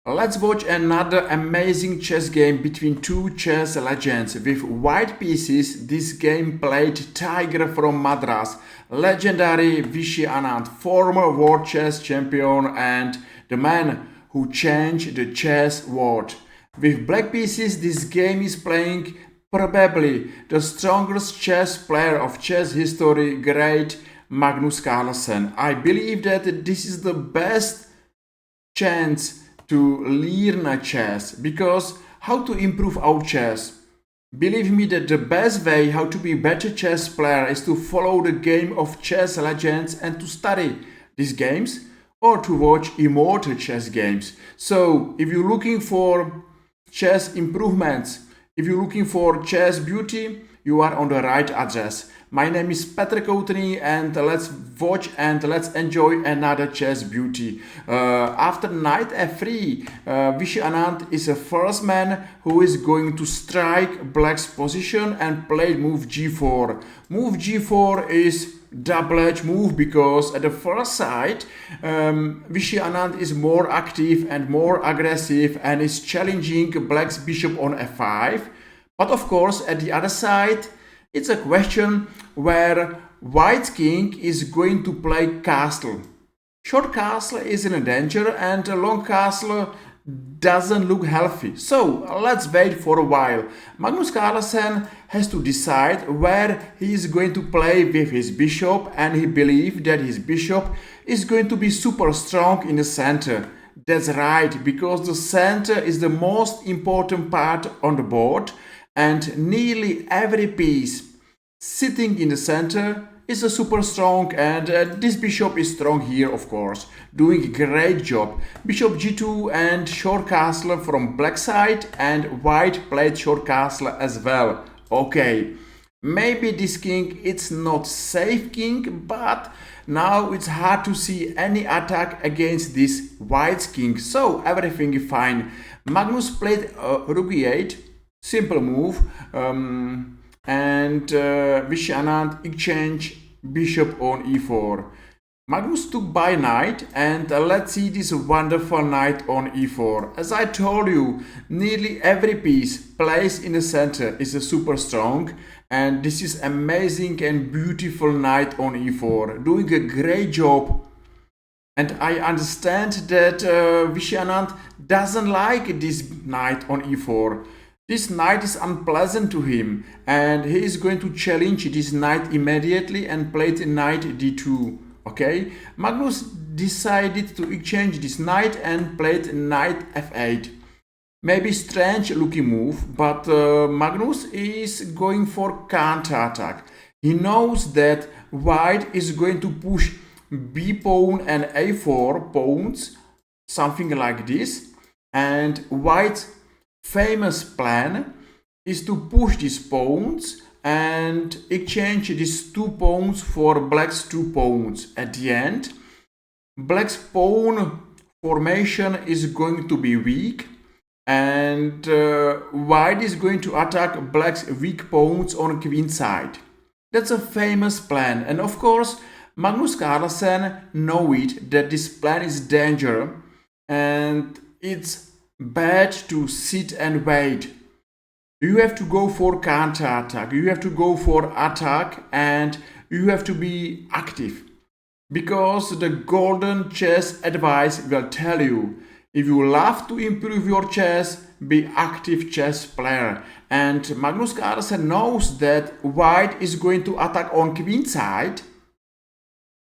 Let's watch another amazing chess game between two chess legends. With white pieces, this game played Tiger from Madras, legendary Vishy Anand, former world chess champion and the man who changed the chess world. With black pieces, this game is playing probably the strongest chess player of chess history, great Magnus Carlsen. I believe that this is the best chance to learn chess, because how to improve our chess? Believe me that the best way how to be better chess player is to follow the game of chess legends and to study these games or to watch immortal chess games. So if you're looking for chess improvements, if you're looking for chess beauty, you are on the right address. My name is Petr Koutný and let's watch and let's enjoy another chess beauty. After knight f3, Vishy Anand is the first man who is going to strike black's position and play move g4. Move g4 is double-edged move because at the first sight, Vishy Anand is more active and more aggressive and is challenging black's bishop on f5. But of course, at the other side, it's a question where white king is going to play castle. Short castle is in a danger and a long castle doesn't look healthy. So let's wait for a while. Magnus Carlsen has to decide where he is going to play with his bishop, and he believes that his bishop is going to be super strong in the center. That's right, because the center is the most important part on the board, and nearly every piece sitting in the center is a super strong, and this bishop is strong here, of course, doing a great job. Bishop g2 and short castle from black side, and white played short castle as well. Okay, maybe this king it's not safe king, but now it's hard to see any attack against this white king, so everything is fine. Magnus played rook e8, simple move, and Vishy Anand exchange bishop on e4. Magnus took by knight, and let's see this wonderful knight on e4. As I told you, nearly every piece placed in the center is a super strong, and this is amazing and beautiful knight on e4, doing a great job. And I understand that Vishy Anand doesn't like this knight on e4. This knight is unpleasant to him, and he is going to challenge this knight immediately and played knight d2. Okay, Magnus decided to exchange this knight and played knight f8. Maybe strange looking move, but Magnus is going for counter attack. He knows that white is going to push b pawn and a4 pawns, something like this, and white's famous plan is to push these pawns and exchange these two pawns for black's two pawns. At the end, black's pawn formation is going to be weak, and white is going to attack black's weak pawns on queen side. That's a famous plan, and of course Magnus Carlsen knows that this plan is dangerous and it's bad to sit and wait. You have to go for counter attack, you have to go for attack, and you have to be active, because the golden chess advice will tell you, if you love to improve your chess, be active chess player. And Magnus Carlsen knows that white is going to attack on queen side.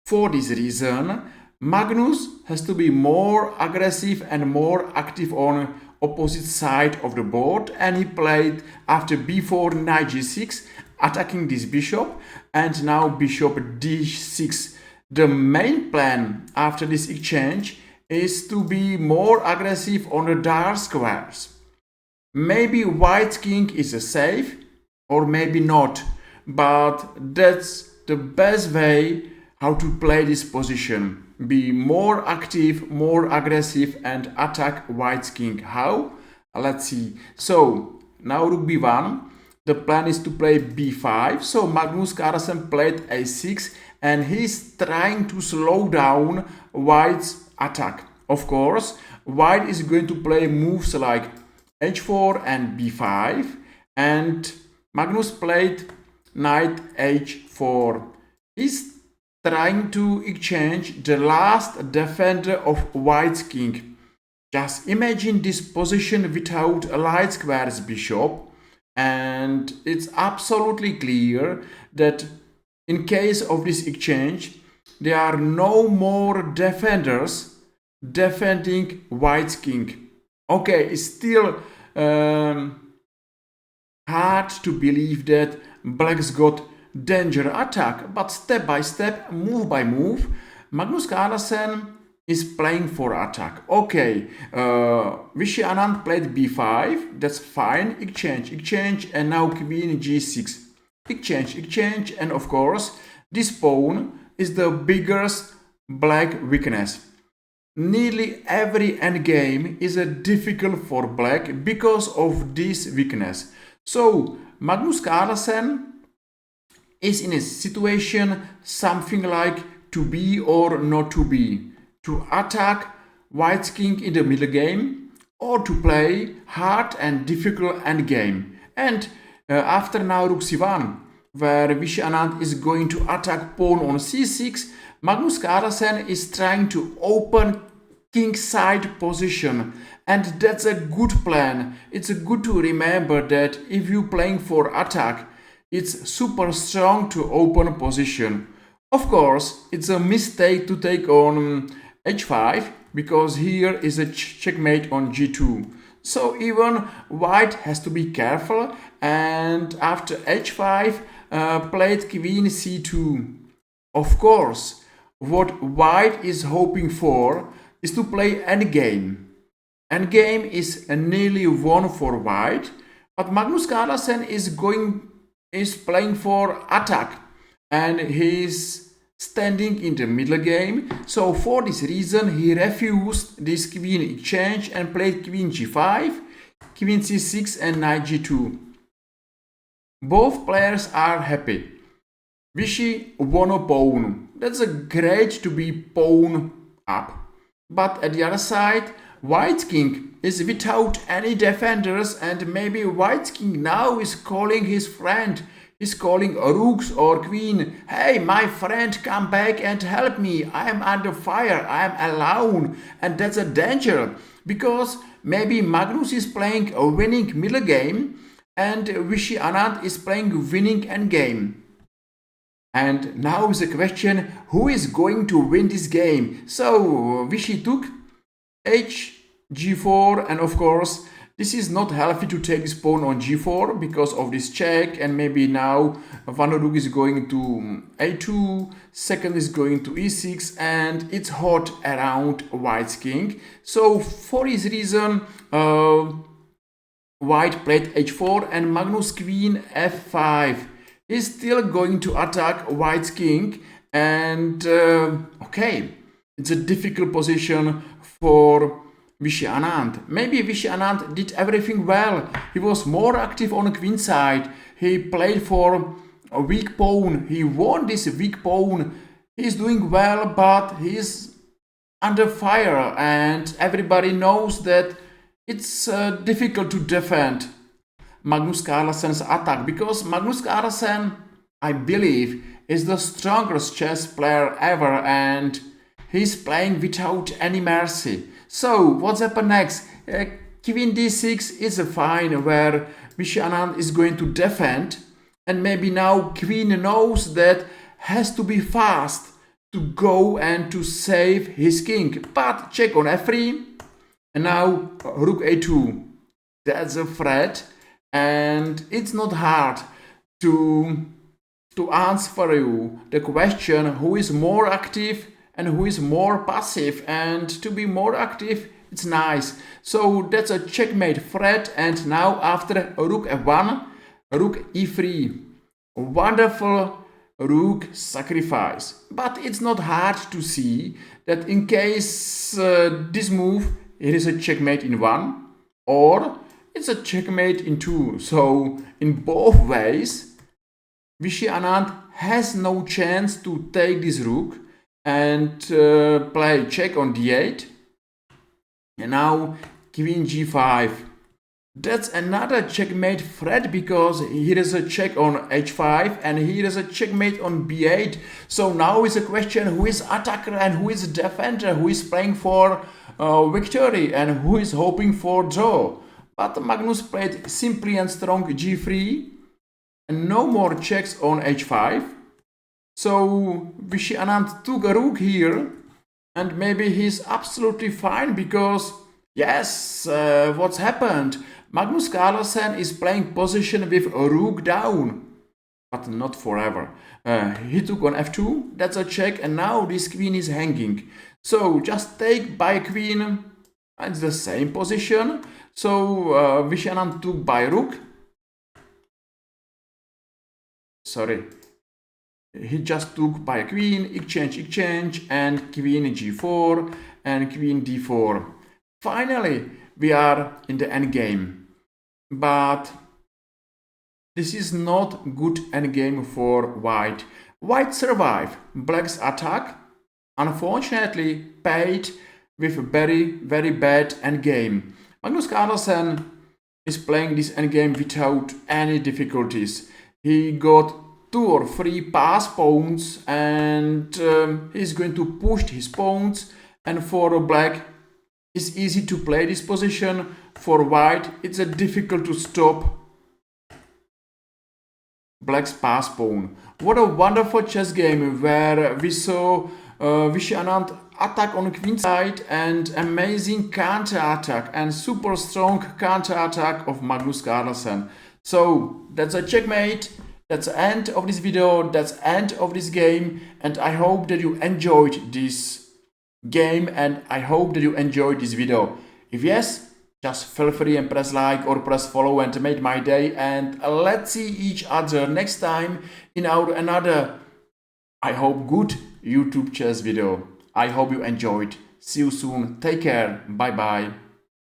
For this reason, Magnus has to be more aggressive and more active on opposite side of the board, and he played after b4 knight g6, attacking this bishop, and now bishop d6. The main plan after this exchange is to be more aggressive on the dark squares. Maybe white king is a safe, or maybe not, but that's the best way how to play this position. Be more active, more aggressive, and attack white's king. How? Let's see. So now rook b1. The plan is to play b5. So Magnus Carlsen played a6, and he's trying to slow down white's attack. Of course, white is going to play moves like h4 and b5, and Magnus played knight h4. He's trying to exchange the last defender of white's king. Just imagine this position without a light squares bishop, and it's absolutely clear that in case of this exchange, there are no more defenders defending white's king. Okay, it's still hard to believe that black's got danger attack, but step by step, move by move, Magnus Carlsen is playing for attack. Okay, Vishy Anand played b5, that's fine, exchange, and now queen g6. Exchange, and of course, this pawn is the biggest black weakness. Nearly every endgame is difficult for black because of this weakness. So, Magnus Carlsen is in a situation something like to be or not to be. To attack white's king in the middle game, or to play hard and difficult endgame. And after now rook c1, where Vishy Anand is going to attack pawn on c6, Magnus Carlsen is trying to open kingside position, and that's a good plan. It's good to remember that if you're playing for attack, it's super strong to open position. Of course, it's a mistake to take on h5, because here is a checkmate on g2. So even white has to be careful, and after h5 played queen c2. Of course, what white is hoping for is to play endgame. Endgame is nearly won for white, but Magnus Carlsen is playing for attack, and he's standing in the middle game. So for this reason, he refused this queen exchange and played queen g5, queen c6, and knight g2. Both players are happy. Vishy won a pawn. That's a great to be pawn up. But at the other side, white's king is without any defenders, and maybe white's king now is calling his friend. He's calling rooks or queen. Hey, my friend, come back and help me. I am under fire. I am alone. And that's a danger, because maybe Magnus is playing a winning middle game and Vishy Anand is playing winning endgame. And now is the question, who is going to win this game? So Vishy took g4, and of course this is not healthy to take this pawn on g4 because of this check, and maybe now one rook is going to a2, second is going to e6, and it's hot around white's king. So for this reason, white played h4 and Magnus queen f5. He's still going to attack white's king, and okay, it's a difficult position for Vishy Anand. Maybe Vishy Anand did everything well. He was more active on the queen side. He played for a weak pawn. He won this weak pawn. He's doing well, but he's under fire, and everybody knows that it's difficult to defend Magnus Carlsen's attack, because Magnus Carlsen, I believe, is the strongest chess player ever, and he's playing without any mercy. So what's happened next? Queen d6 is a fine where Vishy Anand is going to defend, and maybe now queen knows that has to be fast to go and to save his king. But check on f3, and now rook a2. That's a threat. And it's not hard to answer for you the question who is more active and who is more passive. And to be more active, it's nice. So that's a checkmate threat. And now after rook f1, rook e3. Wonderful rook sacrifice. But it's not hard to see that in case this move, it is a checkmate in 1, or it's a checkmate in 2. So in both ways, Vishy Anand has no chance to take this rook and play check on d8, And now queen g5. That's another checkmate threat, because here is a check on h5 and here is a checkmate on b8. So now is a question, who is attacker and who is defender, who is playing for victory and who is hoping for draw. But Magnus played simply and strong g3 and no more checks on h5. So Vishy Anand took a rook here, and maybe he's absolutely fine, because yes, what's happened? Magnus Carlsen is playing position with a rook down, but not forever. He took on f2, that's a check, and now this queen is hanging. So just take by queen, it's the same position. So Vishy Anand took by rook. Sorry. He just took by queen, exchange, and queen g4 and queen d4. Finally, we are in the endgame. But this is not good endgame for white. White survived black's attack, unfortunately paid with very, very bad endgame. Magnus Carlsen is playing this endgame without any difficulties. He got 2 or 3 pass pawns, and he's going to push his pawns, and for black it's easy to play this position. For white it's difficult to stop black's pass pawn. What a wonderful chess game where we saw Vishy Anand attack on queenside and amazing counter attack and super strong counter attack of Magnus Carlsen. So that's a checkmate. That's the end of this video, that's the end of this game, and I hope that you enjoyed this game and I hope that you enjoyed this video. If yes, just feel free and press like or press follow and make my day, and let's see each other next time in our another, I hope, good YouTube chess video. I hope you enjoyed. See you soon. Take care. Bye bye.